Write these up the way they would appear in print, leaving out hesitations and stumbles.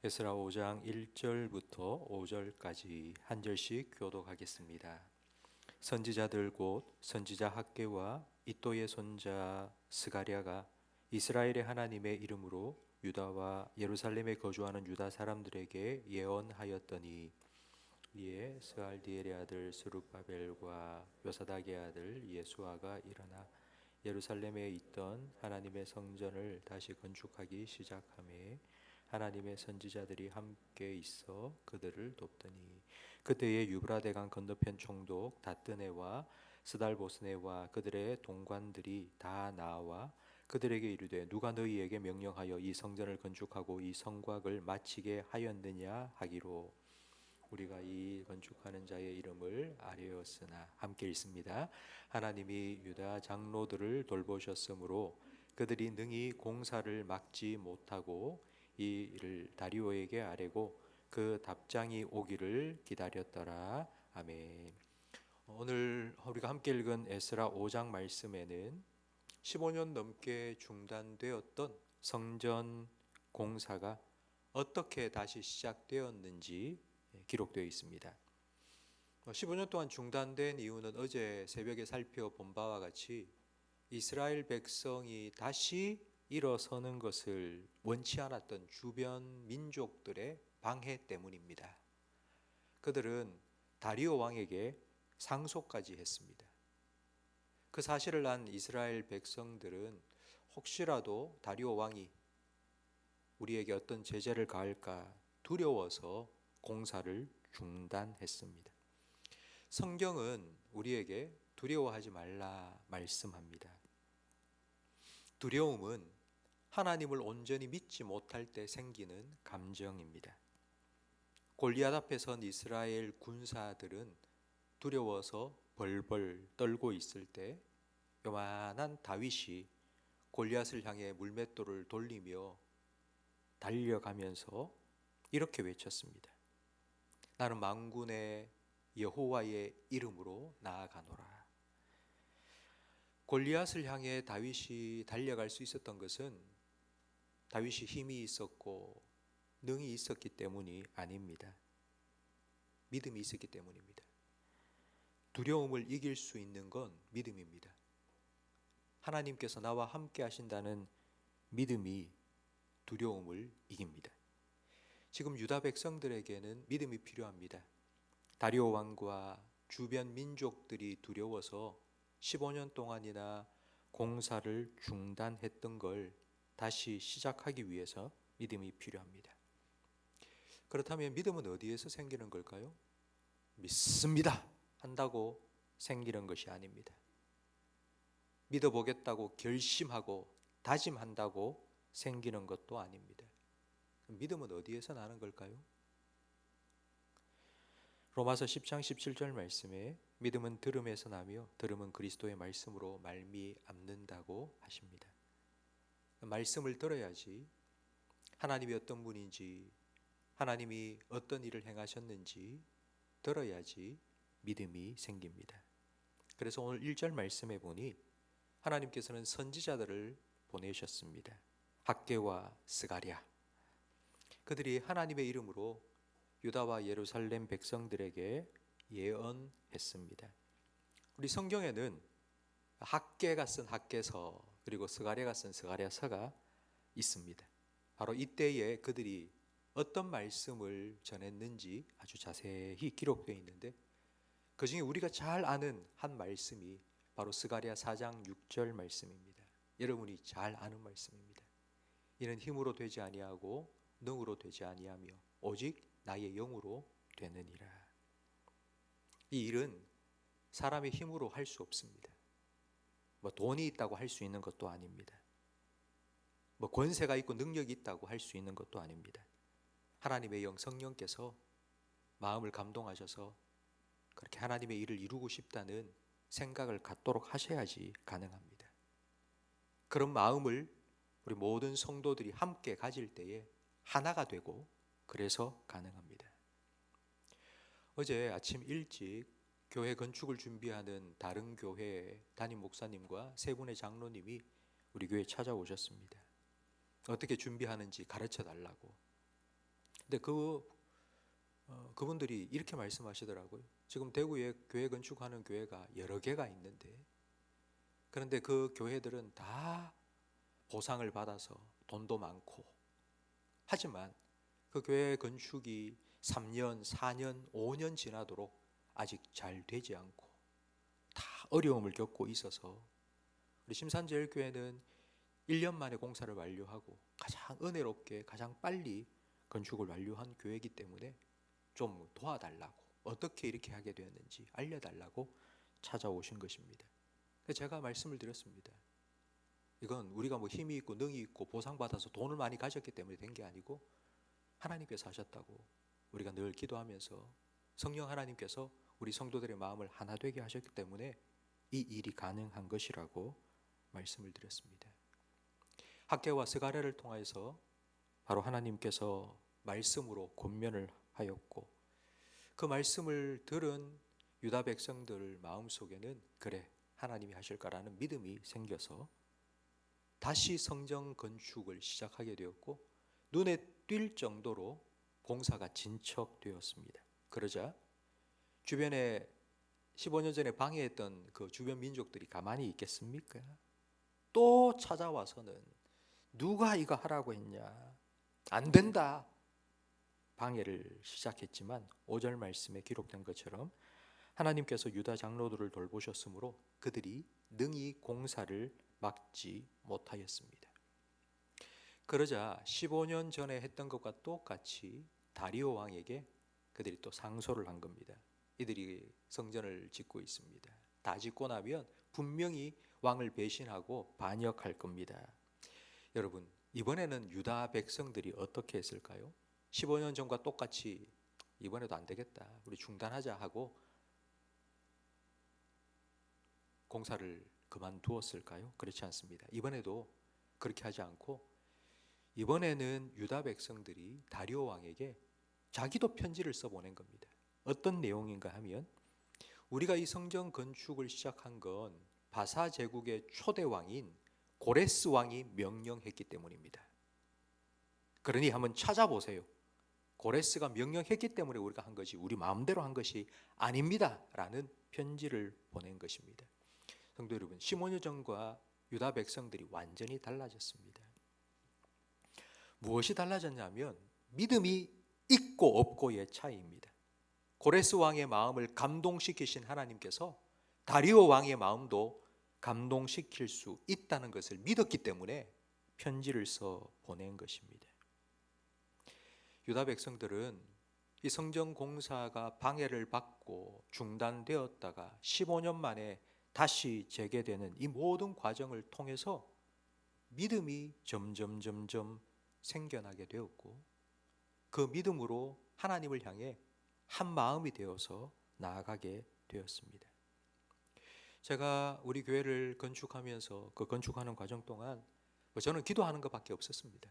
에스라 5장 1절부터 5절까지 한 절씩 교독하겠습니다. 선지자들 곧 선지자 학개와 이또의 손자 스가랴가 이스라엘의 하나님의 이름으로 유다와 예루살렘에 거주하는 유다 사람들에게 예언하였더니, 이에 스알디엘의 아들 스룹바벨과 요사닥의 아들 예수아가 일어나 예루살렘에 있던 하나님의 성전을 다시 건축하기 시작하며 하나님의 선지자들이 함께 있어 그들을 돕더니, 그때에 유브라데강 건너편 총독 다뜨네와 스달보스네와 그들의 동관들이 다 나와 그들에게 이르되, 누가 너희에게 명령하여 이 성전을 건축하고 이 성곽을 마치게 하였느냐 하기로, 우리가 이 건축하는 자의 이름을 아뢰었으나. 함께 읽습니다. 하나님이 유다 장로들을 돌보셨으므로 그들이 능히 공사를 막지 못하고 이 일을 다리오에게 아뢰고 그 답장이 오기를 기다렸더라. 아멘. 오늘 우리가 함께 읽은 에스라 5장 말씀에는 15년 넘게 중단되었던 성전 공사가 어떻게 다시 시작되었는지 기록되어 있습니다. 15년 동안 중단된 이유는 어제 새벽에 살펴본 바와 같이 이스라엘 백성이 다시 일어서는 것을 원치 않았던 주변 민족들의 방해 때문입니다. 그들은 다리오 왕에게 상소까지 했습니다. 그 사실을 안 이스라엘 백성들은 혹시라도 다리오 왕이 우리에게 어떤 제재를 가할까 두려워서 공사를 중단했습니다. 성경은 우리에게 두려워하지 말라 말씀합니다. 두려움은 하나님을 온전히 믿지 못할 때 생기는 감정입니다. 골리앗 앞에 선 이스라엘 군사들은 두려워서 벌벌 떨고 있을 때 요만한 다윗이 골리앗을 향해 물맷돌을 돌리며 달려가면서 이렇게 외쳤습니다. 나는 만군의 여호와의 이름으로 나아가노라. 골리앗을 향해 다윗이 달려갈 수 있었던 것은 다윗이 힘이 있었고 능이 있었기 때문이 아닙니다. 믿음이 있었기 때문입니다. 두려움을 이길 수 있는 건 믿음입니다. 하나님께서 나와 함께 하신다는 믿음이 두려움을 이깁니다. 지금 유다 백성들에게는 믿음이 필요합니다. 다리오 왕과 주변 민족들이 두려워서 15년 동안이나 공사를 중단했던 걸 다시 시작하기 위해서 믿음이 필요합니다. 그렇다면 믿음은 어디에서 생기는 걸까요? 믿습니다 한다고 생기는 것이 아닙니다. 믿어보겠다고 결심하고 다짐한다고 생기는 것도 아닙니다. 믿음은 어디에서 나는 걸까요? 로마서 10장 17절 말씀에 믿음은 들음에서 나며 들음은 그리스도의 말씀으로 말미암는다고 하십니다. 말씀을 들어야지 하나님이 어떤 분인지, 하나님이 어떤 일을 행하셨는지 들어야지 믿음이 생깁니다. 그래서 오늘 1절 말씀에 보니 하나님께서는 선지자들을 보내셨습니다. 학개와 스가랴, 그들이 하나님의 이름으로 유다와 예루살렘 백성들에게 예언했습니다. 우리 성경에는 학개가 쓴 학개서 그리고 스가랴가 쓴 스가랴서가 있습니다. 바로 이때에 그들이 어떤 말씀을 전했는지 아주 자세히 기록되어 있는데, 그 중에 우리가 잘 아는 한 말씀이 바로 스가랴 4장 6절 말씀입니다. 여러분이 잘 아는 말씀입니다. 이는 힘으로 되지 아니하고 능으로 되지 아니하며 오직 나의 영으로 되느니라. 이 일은 사람의 힘으로 할 수 없습니다. 돈이 있다고 할 수 있는 것도 아닙니다. 권세가 있고 능력이 있다고 할 수 있는 것도 아닙니다. 하나님의 영 성령께서 마음을 감동하셔서 그렇게 하나님의 일을 이루고 싶다는 생각을 갖도록 하셔야지 가능합니다. 그런 마음을 우리 모든 성도들이 함께 가질 때에 하나가 되고 그래서 가능합니다. 어제 아침 일찍 교회 건축을 준비하는 다른 교회 담임 목사님과 세 분의 장로님이 우리 교회에 찾아오셨습니다. 어떻게 준비하는지 가르쳐 달라고. 근데 그분들이 이렇게 말씀하시더라고요. 지금 대구에 교회 건축하는 교회가 여러 개가 있는데, 그런데 그 교회들은 다 보상을 받아서 돈도 많고, 하지만 그 교회 건축이 3년, 4년, 5년 지나도록 아직 잘 되지 않고 다 어려움을 겪고 있어서, 우리 심산제일교회는 1년 만에 공사를 완료하고 가장 은혜롭게 가장 빨리 건축을 완료한 교회이기 때문에 좀 도와달라고, 어떻게 이렇게 하게 되었는지 알려달라고 찾아오신 것입니다. 제가 말씀을 드렸습니다. 이건 우리가 뭐 힘이 있고 능이 있고 보상받아서 돈을 많이 가졌기 때문에 된 게 아니고 하나님께서 하셨다고, 우리가 늘 기도하면서 성령 하나님께서 우리 성도들의 마음을 하나 되게 하셨기 때문에 이 일이 가능한 것이라고 말씀을 드렸습니다. 학개와 스가랴를 통해서 바로 하나님께서 말씀으로 권면을 하였고, 그 말씀을 들은 유다 백성들 마음속에는 그래 하나님이 하실까라는 믿음이 생겨서 다시 성전 건축을 시작하게 되었고, 눈에 띌 정도로 공사가 진척되었습니다. 그러자 주변에 15년 전에 방해했던 그 주변 민족들이 가만히 있겠습니까? 또 찾아와서는 누가 이거 하라고 했냐, 안 된다, 방해를 시작했지만 5절 말씀에 기록된 것처럼 하나님께서 유다 장로들을 돌보셨으므로 그들이 능히 공사를 막지 못하였습니다. 그러자 15년 전에 했던 것과 똑같이 다리오 왕에게 그들이 또 상소를 한 겁니다. 이들이 성전을 짓고 있습니다. 다 짓고 나면 분명히 왕을 배신하고 반역할 겁니다. 여러분, 이번에는 유다 백성들이 어떻게 했을까요? 15년 전과 똑같이 이번에도 안 되겠다, 우리 중단하자 하고 공사를 그만두었을까요? 그렇지 않습니다. 이번에도 그렇게 하지 않고, 이번에는 유다 백성들이 다리오 왕에게 자기도 편지를 써보낸 겁니다. 어떤 내용인가 하면, 우리가 이 성전 건축을 시작한 건 바사 제국의 초대 왕인 고레스 왕이 명령했기 때문입니다. 그러니 한번 찾아보세요. 고레스가 명령했기 때문에 우리가 한 것이 우리 마음대로 한 것이 아닙니다 라는 편지를 보낸 것입니다. 성도 여러분, 15년 전과 유다 백성들이 완전히 달라졌습니다. 무엇이 달라졌냐면 믿음이 있고 없고의 차이입니다. 고레스 왕의 마음을 감동시키신 하나님께서 다리오 왕의 마음도 감동시킬 수 있다는 것을 믿었기 때문에 편지를 써 보낸 것입니다. 유다 백성들은 이 성전 공사가 방해를 받고 중단되었다가 15년 만에 다시 재개되는 이 모든 과정을 통해서 믿음이 점점 생겨나게 되었고, 그 믿음으로 하나님을 향해 한 마음이 되어서 나아가게 되었습니다. 제가 우리 교회를 건축하면서 그 건축하는 과정 동안 저는 기도하는 것밖에 없었습니다.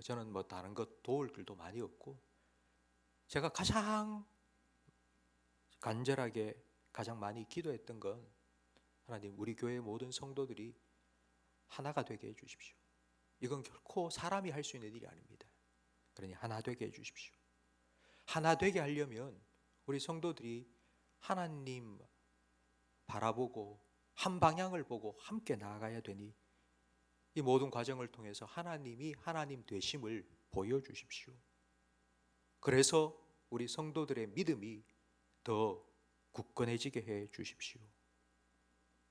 저는 다른 것 도울 길도 많이 없고, 제가 가장 간절하게 가장 많이 기도했던 건, 하나님, 우리 교회 모든 성도들이 하나가 되게 해주십시오. 이건 결코 사람이 할 수 있는 일이 아닙니다. 그러니 하나 되게 해주십시오. 하나 되게 하려면 우리 성도들이 하나님 바라보고 한 방향을 보고 함께 나아가야 되니, 이 모든 과정을 통해서 하나님이 하나님 되심을 보여주십시오. 그래서 우리 성도들의 믿음이 더 굳건해지게 해 주십시오.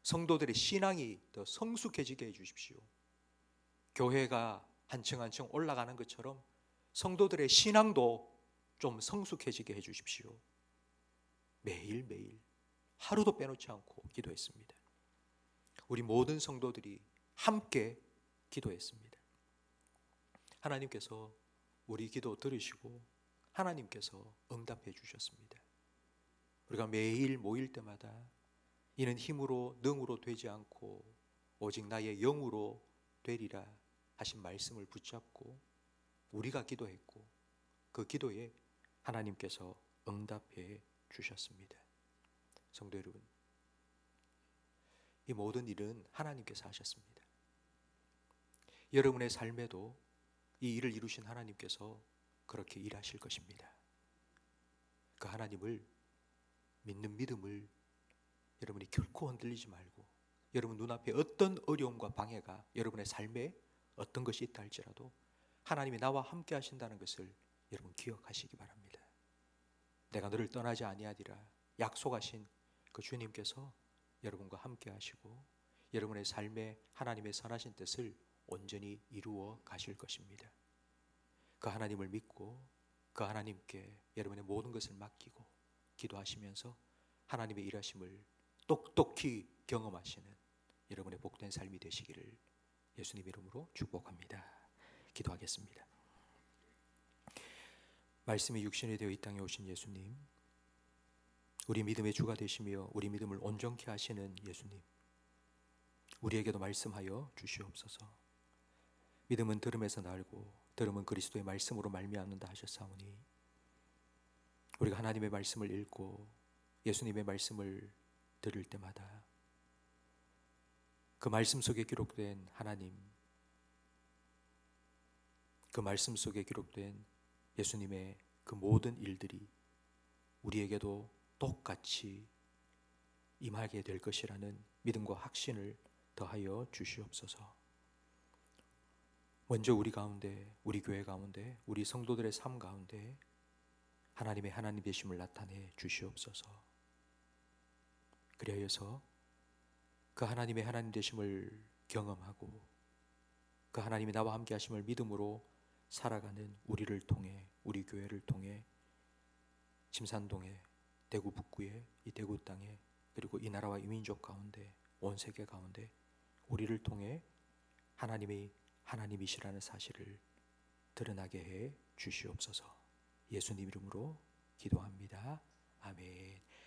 성도들의 신앙이 더 성숙해지게 해 주십시오. 교회가 한층 한층 올라가는 것처럼 성도들의 신앙도 좀 성숙해지게 해 주십시오. 매일매일 하루도 빼놓지 않고 기도했습니다. 우리 모든 성도들이 함께 기도했습니다. 하나님께서 우리 기도 들으시고 하나님께서 응답해 주셨습니다. 우리가 매일 모일 때마다 이는 힘으로 능으로 되지 않고 오직 나의 영으로 되리라 하신 말씀을 붙잡고 우리가 기도했고, 그 기도에 하나님께서 응답해 주셨습니다. 성도 여러분, 이 모든 일은 하나님께서 하셨습니다. 여러분의 삶에도 이 일을 이루신 하나님께서 그렇게 일하실 것입니다. 그 하나님을 믿는 믿음을 여러분이 결코 흔들리지 말고, 여러분 눈앞에 어떤 어려움과 방해가 여러분의 삶에 어떤 것이 있다 할지라도 하나님이 나와 함께 하신다는 것을 여러분 기억하시기 바랍니다. 내가 너를 떠나지 아니하리라 약속하신 그 주님께서 여러분과 함께 하시고 여러분의 삶에 하나님의 선하신 뜻을 온전히 이루어 가실 것입니다. 그 하나님을 믿고 그 하나님께 여러분의 모든 것을 맡기고 기도하시면서 하나님의 일하심을 똑똑히 경험하시는 여러분의 복된 삶이 되시기를 예수님 이름으로 축복합니다. 기도하겠습니다. 말씀이 육신이 되어 이 땅에 오신 예수님, 우리 믿음의 주가 되시며 우리 믿음을 온전케 하시는 예수님, 우리에게도 말씀하여 주시옵소서. 믿음은 들음에서 나고 들음은 그리스도의 말씀으로 말미암는다 하셨사오니 우리가 하나님의 말씀을 읽고 예수님의 말씀을 들을 때마다 그 말씀 속에 기록된 하나님, 그 말씀 속에 기록된 예수님의 그 모든 일들이 우리에게도 똑같이 임하게 될 것이라는 믿음과 확신을 더하여 주시옵소서. 먼저 우리 가운데, 우리 교회 가운데, 우리 성도들의 삶 가운데 하나님의 하나님 되심을 나타내 주시옵소서. 그리하여서 그 하나님의 하나님 되심을 경험하고 그 하나님이 나와 함께 하심을 믿음으로 살아가는 우리를 통해, 우리 교회를 통해 침산동에, 대구 북구에, 이 대구 땅에, 그리고 이 나라와 이 민족 가운데, 온 세계 가운데 우리를 통해 하나님이 하나님이시라는 사실을 드러나게 해 주시옵소서. 예수님 이름으로 기도합니다. 아멘.